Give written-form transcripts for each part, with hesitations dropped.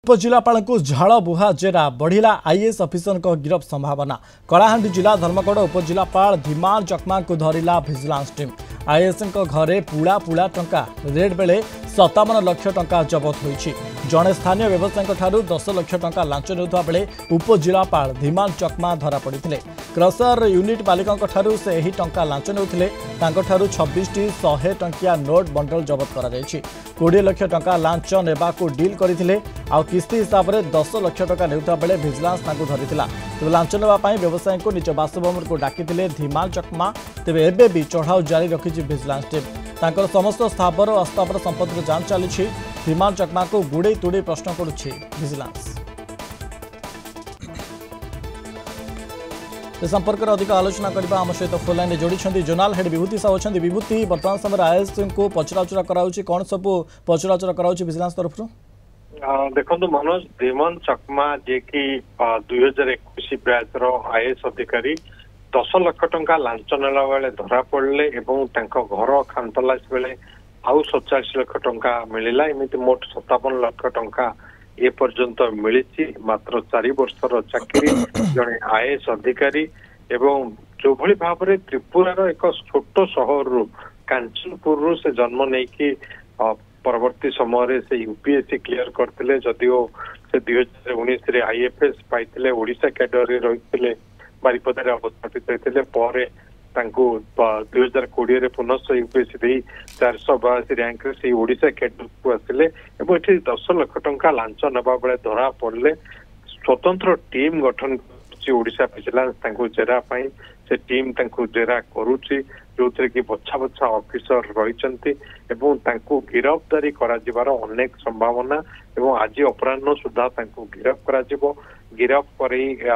उपजिलापाल को झाड़ बुहा जेरा बढ़िला आईएएस अफिसर गिरफ संभावना। कलाहांडी जिला धर्मगढ़ उपजिलापाल धीमान चकमा को धरिला भिजिलांस टीम। आईएएस घरे पुड़ा पुड़ा टंका रेड बेले 57 लाख टंका जबत होईछि। जड़े स्थानीय व्यवसायी 10 लाख टंका लांच नेउथुवा बेले उपजिलापाल धीमान चकमा धरा पड़िथिले। क्रसर यूनिट मालिकंठारु से एही टंका लांच नेउथिले। तांकठारु 26टी 100 टंकिया नोट बंडल जबत करा जायछि। 20 लाख टंका लांच नेबाकू डील करथिले। आ किस्ती हिसाब से 10 लाख टंका नेउथुवा बेले भिजिलांस तांकू धरिथिला। तेबे लांच नेबा पई व्यवसायी को निज बासभवन को डाकिथिले धीमान चकमा। तेबे एबे भी चढ़ाऊ जारी रखिछि भिजिलांस टीम। तांकर समस्त स्थावर और अस्थावर संपत्तिर जांच चली। धीमान चकमा को गुड़े तुड़े प्रश्न करुछि भिजिलांस। संपर्क में अधिक आलोचना करने आम सहित फोन लाइन जोड़ी जोनाल हेड विभूति साहू अच्छा। विभूति वर्तमान समय आईएएस को पचराउचरा कराउछि कौन सब पचराउचरा कराउछि भिजिलांस तरफ? देखो मनोज धीमान चकमा जे कि 2021 बैच रो आईएएस अधिकारी 10 लाख टंका लांच नेला बेले धरा पड़ले एवं तांको घर खानतलास बेले आउ 47 लाख टंका मिलिला। एमिति मोट 57 लाख टंका ए पर्यंत मिली। मात्र 4 वर्षर चाकरी जड़े आईएएस अधिकारी एवं जो भली भाव में त्रिपुरार एक छोट सहर कांचनपुर से जन्म नहीं कि परवर्ती समय से यूपीएससी क्लियर करते जदिओ से 2019 आईएफएस पाइले ओडिशा कैडर रही बारिपदारे अवस्थापित होते 2020 पुनः यूपीएससी दे 482 रैंक से ओडिशा कैडर को आसिले। 10 लाख टंका लांच नवा बेले धरा पड़े स्वतंत्र टीम गठन ओडिशा भिजिलांस जेरा से टीम जेरा करुची जो कि बछा बछा ऑफिसर रही गिरफ्तारी करार अनेक संभावना एवं आज अपराह्न सुधा गिरफ कर गिरफ कर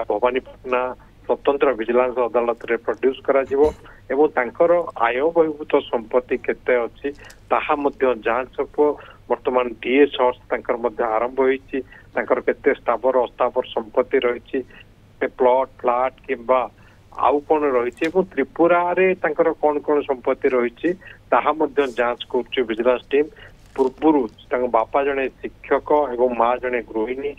भवानीपाटना स्वतंत्र भिजिलांस अदालत रे प्रोड्यूस करा आय बहिर्भूत संपत्ति केते अछि ताहा मध्य जांच वर्तमान डीए सर्च आरंभ होईछि। केते स्थावर अस्थावर संपत्ति रही प्लॉट फ्लैट किंबा आउ कौन रही त्रिपुरा रे कौन कौन संपत्ति रही जांच कर भिजिलांस टीम। पूर्व बापा जड़े शिक्षक एवं माँ जड़े गृहिणी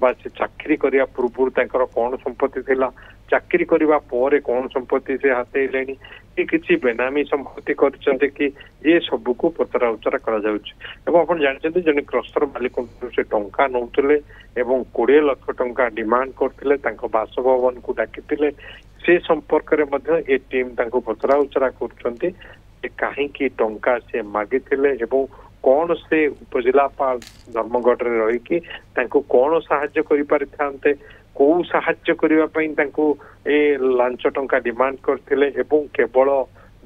बा से चाकरी करिया पूर्व कौन संपत्ति थिला चाकरी करिवा पोरे कौन संपत्ति से हाथेले कि किसी बेनामी संपत्ति करछन्ते कि ये सब को पचरा उचरा करा जाउछ। एवं आपण जानछन्ते जने क्रसर मालिक से टंका नउतले एवं 20 लाख टंका डिमांड करथिले तांको बासभवन को डाकिथिले। से संपर्क रे मध्य ए टीम तांको पचरा उचरा करछन्ते काहे कि टंका से मागिथिले एवं कौन से उपजिलापाल धर्मगढ़ रे रही कि तांको कौन सहाय्य करि परिथांते को सहाय्य करिवा पई तांको ए लांच टंका डिमांड करथिले एवं केवल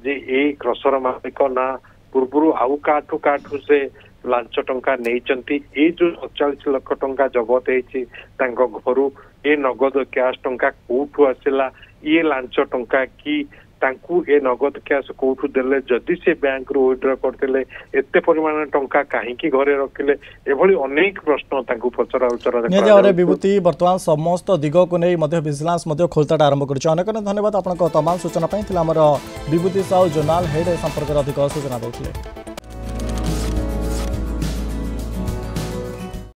जे ए क्रसर मालिक ना पूर्व आउ काठू से लांच टंका नैचंती ए जो 47 लाख टंका जबत हेछि तांको घरु ए नगद कैश टंका कोठू आसिला ये लांच टंका की तांकू ए नगद कैश कोठू देले जदि से बैंक रो विड्रॉ करथिले एते परिमाण टंका काहे की घरे रखिले एभली अनेक प्रश्न तांकू पचरा उचरा ने विभूति वर्तमान समस्त दिग को नै मध्य विजिलेंस मध्य खोलताटा आरंभ करछ। अनेक धन्यवाद आपन को तमाम सूचना पई थिला हमर विभूति साहू जोनाल हेड संपर्क अधिक सूचना देथिले।